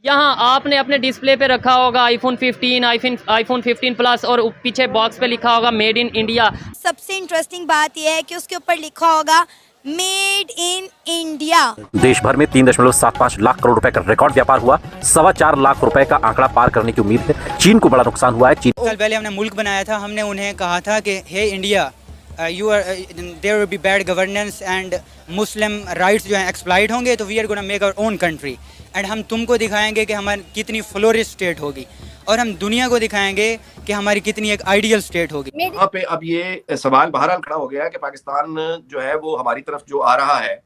यहाँ आपने अपने डिस्प्ले पे रखा होगा आईफोन 15, आईफोन 15 प्लस और पीछे बॉक्स पे लिखा होगा मेड इन इंडिया। सबसे इंटरेस्टिंग बात यह है कि उसके ऊपर लिखा होगा मेड इन इंडिया। देश भर में 3.75 लाख करोड़ रुपए का रिकॉर्ड व्यापार हुआ। 4.25 लाख रुपए का आंकड़ा पार करने की उम्मीद है। चीन को बड़ा नुकसान हुआ है। चीन साल पहले हमने मुल्क बनाया था, हमने उन्हें कहा था कि hey India, there will be bad governance and Muslim rights जो हैं एक्सप्लॉइट होंगे, तो we are gonna make our own country and हम तुमको दिखाएंगे कि हमारी कितनी फ्लोरिश स्टेट होगी और हम दुनिया को दिखाएंगे कि हमारी कितनी एक आइडियल स्टेट होगी। वहाँ पे अब ये सवाल बहरहाल खड़ा हो गया है कि पाकिस्तान जो है वो हमारी तरफ जो आ रहा है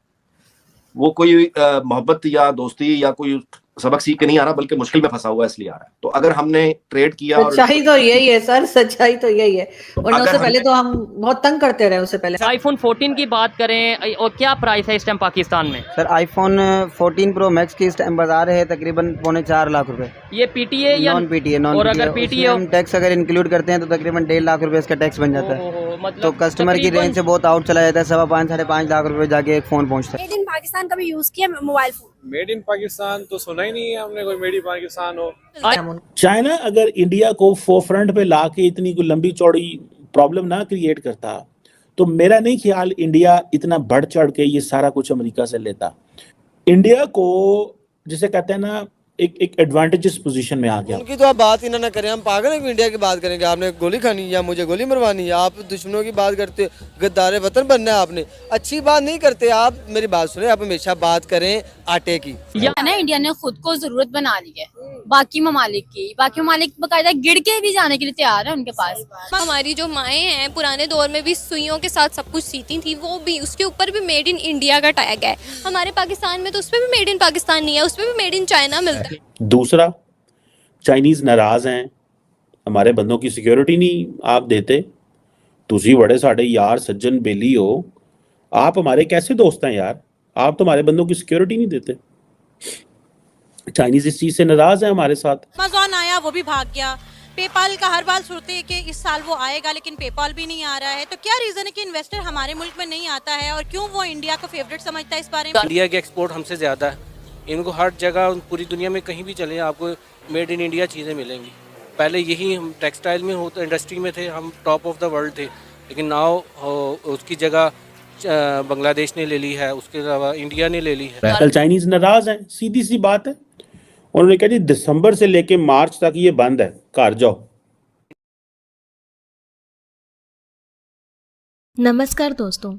वो कोई मोहब्बत या दोस्ती या कोई सबक सीख के नहीं आ रहा, बल्कि मुश्किल में फंसा हुआ इसलिए आ रहा है। तो अगर हमने ट्रेड किया, सच्चाई तो यही है सर, सच्चाई तो यही है। वरना उससे पहले तो हम बहुत तंग करते रहे। उससे पहले आईफोन 14 की बात करें और क्या प्राइस है इस टाइम पाकिस्तान में? सर आईफोन 14 प्रो मैक्स की इस टाइम बाजार है तकरीबन 4.25 लाख रुपए। ये पीटीए या नॉन पीटीए? नॉन और अगर पीटीए हम टैक्स अगर इंक्लूड करते हैं तो तकरीबन 1.5 लाख रुपए इसका टैक्स बन जाता है। मतलब तो कस्टमर की रेंज से बहुत आउट चला जाता है। 5.5 साढ़े 5 लाख रुपए जाके एक फोन पहुंचता है। मेड इन पाकिस्तान कभी यूज किया mobile phone? Made in Pakistan तो सुना ही नहीं है हमने कोई मेड इन पाकिस्तान हो। चाइना अगर इंडिया को फोरफ्रंट पे लाके इतनी कोई लंबी चौड़ी प्रॉब्लम ना क्रिएट करता तो मेरा नहीं ख्याल इंडिया इतना बढ़ चढ़ के ये सारा कुछ अमेरिका से लेता। इंडिया को जिसे कहते हैं ना एक एडवांटेजेस पोजीशन में आ गया। उनकी तो आप बात ही ना करें, हम पागल हैं कि इंडिया की बात करेंगे। आपने गोली खानी या मुझे गोली मरवानी, आप दुश्मनों की बात करते, गद्दारे वतन बनना है आपने, अच्छी बात नहीं करते आप। मेरी बात सुने, आप हमेशा बात करें आटे की। ना इंडिया ने खुद को जरूरत बना ली है बाकी ममालिक की। बाकी ममालिक बकायदा गिर के भी जाने के लिए तैयार है उनके पास। हमारी जो माएँ हैं पुराने दौर में भी सुइयों के साथ सब कुछ सीती थी, वो भी उसके ऊपर भी मेड इन इंडिया का टैग है। हमारे पाकिस्तान में तो उसपे भी मेड इन पाकिस्तान नहीं है, उसपे भी मेड इन चाइना मिलता है। दूसरा, चाइनीज नाराज हैं, हमारे बंदों की सिक्योरिटी नहीं आप देते। तुसी बड़े साढ़े यार सज्जन बेली हो, आप हमारे कैसे दोस्त हैं यार? आप तो हमारे बंदों की सिक्योरिटी नहीं देते। चाइनीज इस चीज से नाराज हैं हमारे साथ। अमेज़न आया वो भी भाग गया। पेपाल का हर बार सुनते हैं कि इस साल वो आएगा, लेकिन पेपाल भी नहीं आ रहा है। तो क्या रीजन है कि इन्वेस्टर हमारे मुल्क में नहीं आता है और क्यों वो इंडिया को फेवरेट समझता है? इस बारे में इंडिया के एक्सपोर्ट हमसे ज्यादा है। इनको हर जगह पूरी दुनिया में कहीं भी चले आपको मेड इन इंडिया चीज़ें मिलेंगी। पहले यही हम टेक्सटाइल में होते इंडस्ट्री में थे, हम टॉप ऑफ द वर्ल्ड थे, लेकिन नाउ उसकी जगह बांग्लादेश ने ले ली है, उसके अलावा इंडिया ने ले ली है। कल चाइनीज नाराज हैं, सीधी सी बात है। उन्होंने कहा जी दिसंबर से लेके मार्च तक ये बंद है, घर जाओ। नमस्कार दोस्तों,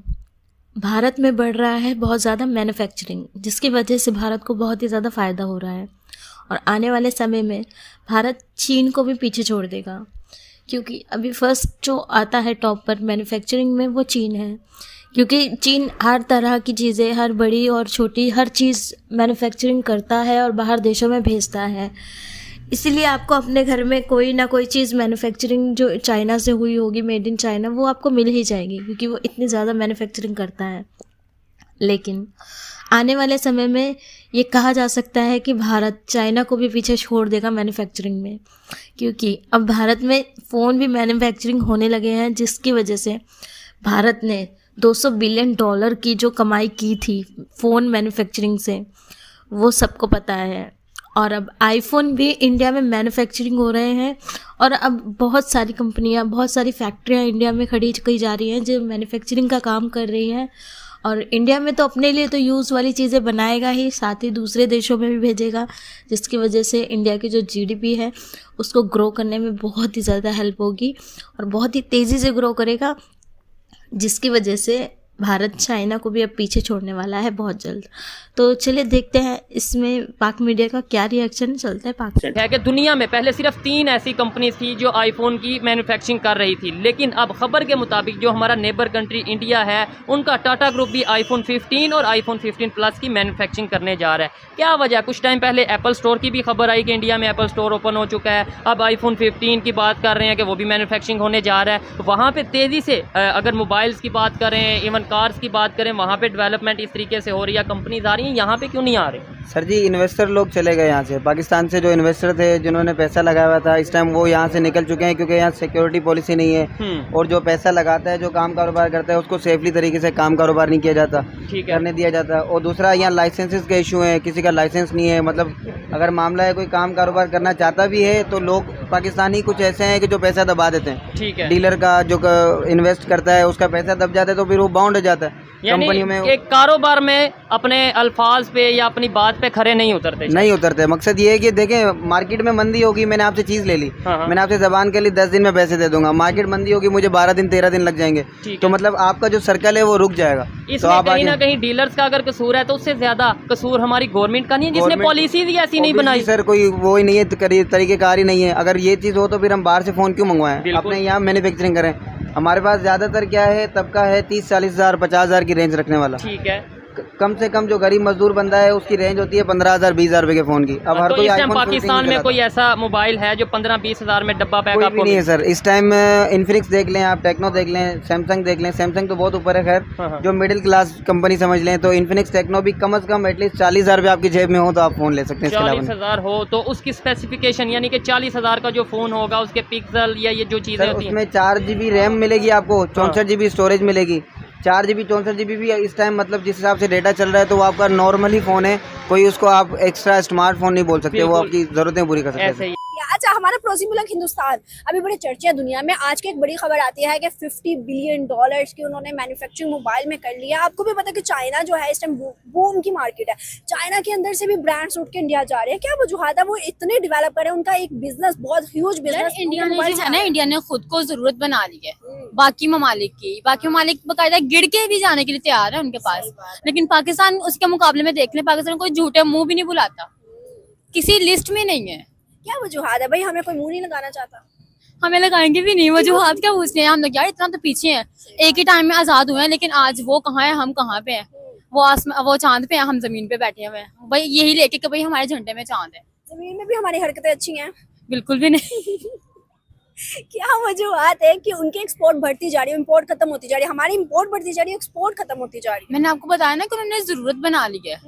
भारत में बढ़ रहा है बहुत ज़्यादा मैन्युफैक्चरिंग, जिसकी वजह से भारत को बहुत ही ज़्यादा फ़ायदा हो रहा है और आने वाले समय में भारत चीन को भी पीछे छोड़ देगा, क्योंकि अभी फर्स्ट जो आता है टॉप पर मैन्युफैक्चरिंग में वो चीन है। क्योंकि चीन हर तरह की चीज़ें, हर बड़ी और छोटी हर चीज़ मैन्युफैक्चरिंग करता है और बाहर देशों में भेजता है। इसीलिए आपको अपने घर में कोई ना कोई चीज़ मैन्युफैक्चरिंग जो चाइना से हुई होगी, मेड इन चाइना, वो आपको मिल ही जाएगी, क्योंकि वो इतनी ज़्यादा मैन्युफैक्चरिंग करता है। लेकिन आने वाले समय में ये कहा जा सकता है कि भारत चाइना को भी पीछे छोड़ देगा मैन्युफैक्चरिंग में, क्योंकि अब भारत में फ़ोन भी मैन्युफैक्चरिंग होने लगे हैं, जिसकी वजह से भारत ने $200 बिलियन की जो कमाई की थी फ़ोन मैन्युफैक्चरिंग से, वो सबको पता है। और अब आईफोन भी इंडिया में मैन्युफैक्चरिंग हो रहे हैं और अब बहुत सारी कंपनियां, बहुत सारी फैक्ट्रियां इंडिया में खड़ी की जा रही हैं जो मैन्युफैक्चरिंग का काम कर रही हैं। और इंडिया में तो अपने लिए तो यूज़ वाली चीज़ें बनाएगा ही, साथ ही दूसरे देशों में भी भेजेगा, जिसकी वजह से इंडिया की जो जीडीपी है उसको ग्रो करने में बहुत ही ज़्यादा हेल्प होगी और बहुत ही तेज़ी से ग्रो करेगा, जिसकी वजह से भारत चाइना को भी अब पीछे छोड़ने वाला है बहुत जल्द। तो चलिए देखते हैं इसमें पाक मीडिया का क्या रिएक्शन चलता है। पाक है कि दुनिया में पहले सिर्फ 3 ऐसी कंपनीज थी जो आईफोन की मैन्युफैक्चरिंग कर रही थी, लेकिन अब खबर के मुताबिक जो हमारा नेबर कंट्री इंडिया है, उनका टाटा ग्रुप भी आईफोन 15 और आईफोन 15 प्लस की मैन्युफैक्चरिंग करने जा रहा है। क्या वजह? कुछ टाइम पहले एप्पल स्टोर की भी खबर आई कि इंडिया में एप्पल स्टोर ओपन हो चुका है। अब आईफोन 15 की बात कर रहे हैं कि वो भी मैन्युफैक्चरिंग होने जा रहा है। वहाँ पर तेज़ी से अगर मोबाइल्स की बात करें, इवन कार्स की बात करें, वहाँ पे डेवलपमेंट इस तरीके से हो रही है, कंपनीज आ रही हैं, यहाँ पे क्यों नहीं आ रही? सर जी, इन्वेस्टर लोग चले गए यहाँ से। पाकिस्तान से जो इन्वेस्टर थे, जिन्होंने पैसा लगाया हुआ था, इस टाइम वो यहाँ से निकल चुके हैं, क्योंकि यहाँ सिक्योरिटी पॉलिसी नहीं है। और जो पैसा लगाता है, जो काम कारोबार करता है, उसको सेफली तरीके से काम कारोबार नहीं किया जाता, करने दिया जाता। और दूसरा, यहाँ लाइसेंसेस का इशू है, किसी का लाइसेंस नहीं है। मतलब अगर मामला है कोई काम कारोबार करना चाहता भी है तो लोग पाकिस्तानी कुछ ऐसे हैं कि जो पैसा दबा देते हैं। ठीक है। डीलर का जो इन्वेस्ट करता है उसका पैसा दब जाता है, तो फिर वो बाउंड हो जाता है कंपनी में। एक कारोबार में अपने अल्फाज पे या अपनी बात पे खरे नहीं उतरते। मकसद ये है कि देखें, मार्केट में मंदी होगी, मैंने आपसे चीज़ ले ली, मैंने आपसे ज़बान के लिए 10 दिन में पैसे दे दूंगा। मार्केट मंदी होगी, मुझे 12 दिन 13 दिन लग जाएंगे, तो मतलब आपका जो सर्कल है वो रुक जाएगा। इसमें तो कहीं ना कहीं डीलर्स का अगर कसूर है तो उससे ज्यादा कसूर हमारी गवर्नमेंट का नहीं है, जिसने पॉलिसी ही ऐसी नहीं बनाई। सर कोई वो ही नहीं है, तरीकेकार ही नहीं है। अगर ये चीज़ हो तो फिर हम बाहर से फ़ोन क्यों मंगवाएं, अपने यहाँ मैन्युफैक्चरिंग करें। हमारे पास ज़्यादातर क्या है, तबका है 30-40 हज़ार 50 हज़ार की रेंज रखने वाला। ठीक है। कम से कम जो गरीब मजदूर बंदा है उसकी रेंज होती है 15,000 20,000 रुपए के फोन की। अब हर तो कोई इस टाइम आईफोन पाकिस्तान में कोई ऐसा मोबाइल है जो 15-20 हज़ार में डब्बा पैक आपको नहीं है सर इस टाइम। इन्फिनिक्स देख लें आप, टेक्नो देख लें, सैमसंग देख लें। सैमसंग तो बहुत ऊपर है खैर, जो मिडिल क्लास कंपनी समझ लें, तो इन्फिनिक्स टेक्नो भी कम से कम एटलीस्ट 40,000 रुपये आपकी जेब में हो तो आप फोन ले सकते हैं। 40,000 हो तो उसकी स्पेसिफिकेशन यानी कि 40,000 का जो फोन होगा उसके पिक्सल या ये जो चीजें होती हैं, उसमें 4 GB रैम मिलेगी आपको, 64 GB स्टोरेज मिलेगी। 4 GB 64 GB भी इस टाइम मतलब जिस हिसाब से डेटा चल रहा है तो वो आपका नॉर्मल ही फ़ोन है, कोई उसको आप एक्स्ट्रा स्मार्टफोन नहीं बोल सकते, वो आपकी ज़रूरतें पूरी कर सकते हैं। अच्छा, हमारा पड़ोसी मुल्क हिंदुस्तान अभी बड़े चर्चे हैं दुनिया में। आज की एक बड़ी खबर आती है कि $50 बिलियन की उन्होंने मैन्युफैक्चरिंग मोबाइल में कर लिया। आपको भी पता है कि चाइना जो है इस टाइम बूम की मार्केट है, चाइना के अंदर से भी ब्रांड्स उठ के इंडिया जा रहे हैं। क्या वजूहत है, वो इतने डेवलप कर रहे हैं, उनका एक बिजनेस बहुत ह्यूज बिजनेस इंडिया ने जो है ना, इंडिया ने खुद को जरूरत बना ली है बाकी ममालिक बाकायदा गिर के भी जाने के लिए तैयार है उनके पास। लेकिन पाकिस्तान उसके मुकाबले में देख ले, पाकिस्तान कोई झूठे मुंह भी नहीं बुलाता, किसी लिस्ट में नहीं है। क्या वजूहत है भाई, हमें कोई मुंह नहीं लगाना चाहता? हमें लगाएंगे भी नहीं, वजूहत क्या पूछते हैं हम लोग। यार इतना तो पीछे हैं, एक ही टाइम में आजाद हुए हैं, लेकिन आज वो कहाँ है, हम कहाँ पे हैं। वो चांद पे हैं, हम जमीन पे बैठे हुए हैं भाई, यही लेके कि भाई हमारे झंडे में चांद है। जमीन में भी हमारी हरकतें अच्छी हैं? बिल्कुल भी नहीं। क्या वजूहत है कि उनकी एक्सपोर्ट बढ़ती जा रही है, इम्पोर्ट खत्म होती जा रही है, हमारी इम्पोर्ट बढ़ती जा रही है, एक्सपोर्ट खत्म होती जा रही है। मैंने आपको बताया ना कि उन्होंने जरूरत बना ली है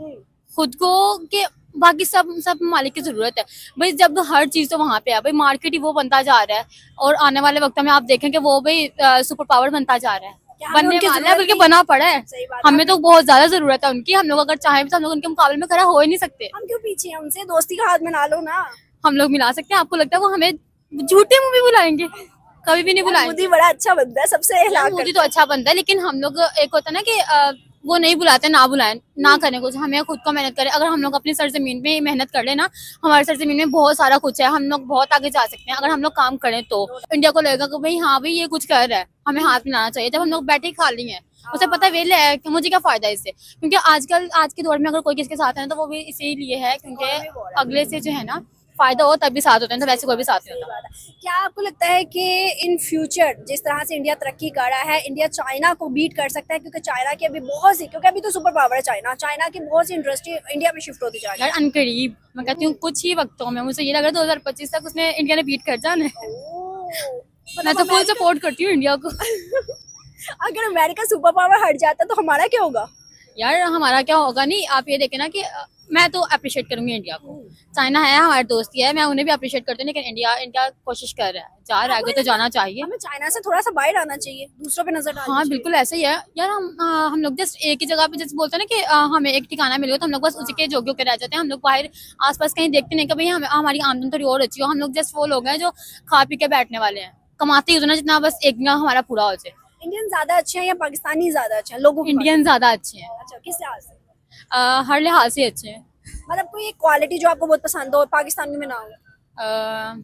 खुद को, कि बाकी सब मालिक की जरूरत है भाई। जब हर चीज तो वहाँ पे है भाई, मार्केट ही वो बनता जा रहा है, और आने वाले वक्त में आप देखें कि वो भाई सुपर पावर बनता जा रहा है, बनने वाला है, बल्कि बना पड़ा है। हमें तो बहुत ज्यादा जरूरत है उनकी। हम लोग अगर चाहें तो हम लोग उनके मुकाबले में खड़ा हो ही नहीं सकते। हम क्यों पीछे हैं उनसे, दोस्ती का हाथ मिला लो ना। हम लोग मिला सकते हैं, आपको लगता है वो हमें झूठे मुंह भी बुलाएंगे? कभी भी नहीं बुलाएंगे। मोदी बड़ा अच्छा बंदा है, सबसे मोदी तो अच्छा बंदा है, लेकिन हम लोग एक होता है ना कि वो नहीं बुलाते, ना बुलाएं, ना करें कुछ, हमें खुद को मेहनत करें। अगर हम लोग अपनी सरजमीन पे मेहनत कर लेना, हमारे सरजमीन में बहुत सारा कुछ है, हम लोग बहुत आगे जा सकते हैं अगर हम लोग काम करें तो। इंडिया को लगेगा कि भाई हाँ भाई ये कुछ कर रहा है, हमें हाथ मिलाना चाहिए। जब हम लोग बैठे खाली हैं, उसे पता वेले है कि मुझे क्या फायदा है इससे, क्योंकि आज के दौर में अगर कोई किसके साथ है तो वो भी इसीलिए है क्योंकि अगले से जो है ना फायदा हो तभी साथ होते हैं, तो वैसे कोई भी साथ नहीं होता। क्या आपको लगता है कि इन फ्यूचर जिस तरह से इंडिया तरक्की कर रहा है, इंडिया चाइना को बीट कर सकता है? क्योंकि चाइना की अभी बहुत सी, क्योंकि अभी तो सुपर पावर है चाइना, चाइना की बहुत सी इंडस्ट्री इंडिया में शिफ्ट होती जा रही है। यार अनकरीब, मैं कहती हूँ कुछ ही वक्तों में, मुझे ये लग रहा है 2025 तक उसने इंडिया ने बीट कर जाना है। मैं तो फुल सपोर्ट करती हूँ इंडिया को। अगर अमेरिका सुपर पावर हट जाता तो हमारा क्या होगा? यार हमारा क्या होगा नहीं, आप ये देखें ना कि मैं तो अप्रिशिएट करूंगी इंडिया को। चाइना है हमारी दोस्ती है, मैं उन्हें भी अप्रिशिएट करती हूँ, लेकिन इंडिया कोशिश कर रहा है, जा रहा है, आगे तो जाना चाहिए। हमें चाइना से थोड़ा सा बाहर आना चाहिए, दूसरों पे नजर डालनी। हाँ बिल्कुल ऐसा ही है यार। हम लोग जस्ट एक ही जगह पे जैसे बोलते हैं ना कि हमें एक ठिकाना मिले तो हम लोग बस उसी के जोग्यों के रह जाते हैं। हम लोग बाहर आसपास कहीं देखते नहीं कि भाई हमारी आमदनी थोड़ी और अच्छी हो। हम लोग जस्ट वो लोग हैं जो खा पी के बैठने वाले हैं, कमाते ही उतना जितना बस एक दिन हमारा पूरा हो जाए। इंडियन ज्यादा अच्छे हैं या पाकिस्तानी ज्यादा अच्छे हैं? लोगों इंडियन ज्यादा अच्छे हैं। अच्छा, किस लिहाज से? हर लिहाज से अच्छे हैं। मतलब कोई एक क्वालिटी जो आपको बहुत पसंद हो पाकिस्तान में ना हो?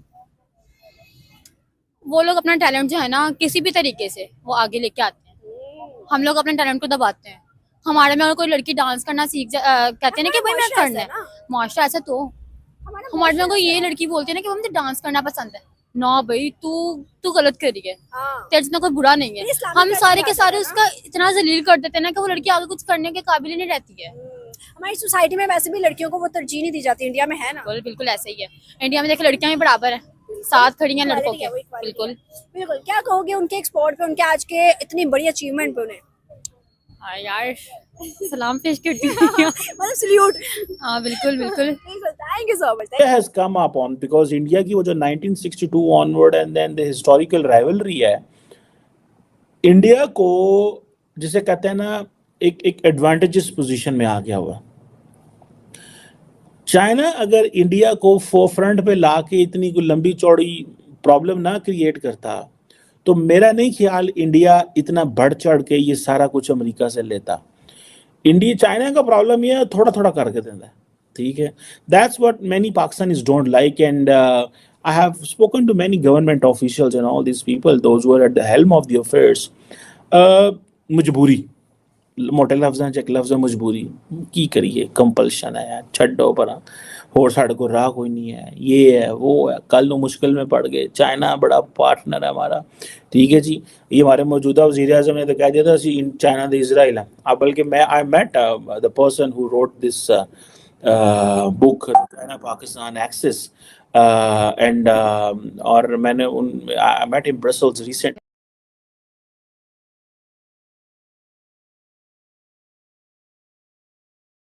वो लोग अपना टैलेंट जो है ना किसी भी तरीके से वो आगे लेके आते हैं, हम लोग अपने टैलेंट को दबाते हैं। हमारे में अगर कोई लड़की डांस करना सीख कहते हैं ना कि भाई मैं करना है, माशा ऐसा तो हमारे में कोई ये लड़की बोलती है ना कि मुझे डांस करना पसंद है ना, भाई तू गलत कर रही है, तेरे जितना कोई बुरा नहीं है। हम सारे के सारे उसका इतना जलील कर देते हैं ना कि वो लड़की आगे कुछ करने के काबिल ही नहीं रहती है। हमारी सोसाइटी में वैसे भी लड़कियों को वो तरजीह नहीं दी जाती, इंडिया में है ना? बिल्कुल ऐसा ही है। इंडिया में देखे लड़कियां भी बराबर है, साथ खड़ी हैं लड़कों के। बिल्कुल बिल्कुल। क्या कहोगे उनके एक्सपोर्ट पे, उनके आज के इतनी बड़ी अचीवमेंट पे? उन्हें यार सलाम पेश करती हूँ मतलब सल्यूट। हाँ बिल्कुल बिल्कुल। Thank you so much. India has come up on because India की वो जो 1962 onward and then the historical rivalry है, इंडिया को जिसे कहते हैं ना एक एडवांटेजेस पोजीशन में आ गया हुआ। चाइना अगर इंडिया को फोरफ्रंट पे लाके इतनी कोई लंबी चौड़ी प्रॉब्लम ना क्रिएट करता तो मेरा नहीं ख्याल इंडिया इतना बढ़ चढ़ के ये सारा कुछ अमेरिका से लेता। इंडिया चाइना का प्रॉब्लम ये थोड़ा थोड़ा करके देता है, ठीक है। That's what many Pakistanis don't like and I have spoken to many government officials and all these people, those who are at the helm of the affairs. मजबूरी मोटे लफ्ज़ां च इक लफ्ज़ मजबूरी की करिए, कंपल्शन है यार, छड्डो परा, होर साढ़े को राह कोई नहीं है, ये है वो है, कल नो मुश्किल में पड़ गए। चाइना बड़ा पार्टनर है हमारा, ठीक है जी। ये हमारे मौजूदा वज़ीर आज़म ने तो कह दिया था चाइना द इज़राइल है। अब बल्कि मैं I met the person who wrote this book China Pakistan axis and और मैंने I met in Brussels recent